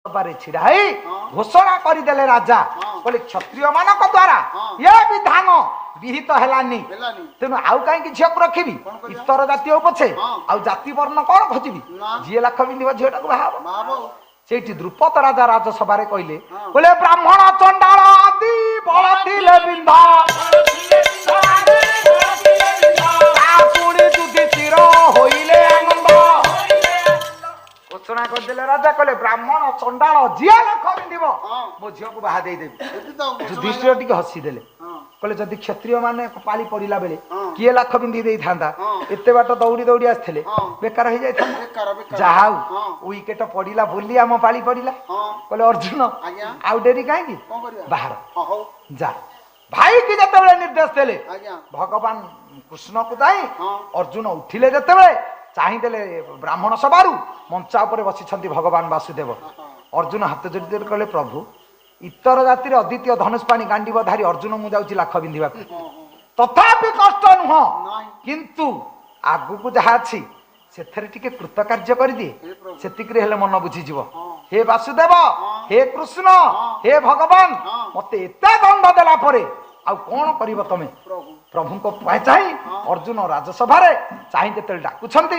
छिड़ा घोषणा करदेले राजा बोले क्षत्रिय मानक द्वारा ये विधान विहित हेलानी तेणु आउ कहीं झील को रखी इतर जातीय पछे आउ जाति वर्ण कौन खोजबी जी लाख पिंध झीटा को बाहा से द्रुपद राजा राजसभा कहले बोले ब्राह्मण चंडाल आदि बलथिले बिंधा चिर होइले आनंद घोषणा करदेले राजा कहले ब्राह्मण चंडाल जी लाख पिंध मो झील को बाहा देदेवी युधिष्ठिर टिके हसीदेले कहले जदि क्षत्रिय माने पाली पड़िला बेले किए लाख बिंदी दे था एते बाट दौड़ी दौड़ी आसते बेकार हो जाता जहा विकेट पड़िला बोली आम पाली पड़िला कहले अर्जुन आउ डेरी कहीं बाहर जा भाई की जिते निर्देश देले भगवान कृष्ण को जाई अर्जुन उठिले जिते चाहिदेले ब्राह्मण सभा मंचा उपर बसी भगवान वासुदेव अर्जुन हाथ जोड़ी कहले प्रभु इतर जाति अद्वितीय धनुष पाणी गांडीव धारी अर्जुन मु जाऊँ लाख बिंधा तथापि कष्ट नुह किंतु आगु को जहा अच्छी से कृतकार्य कर दिए से मन बुझीज हे वासुदेव हे कृष्ण हे भगवान मत एत दंड देला आउ कौन कर तमें प्रभु को चाह अर्जुन राजसभा चाहे जो डाकुंट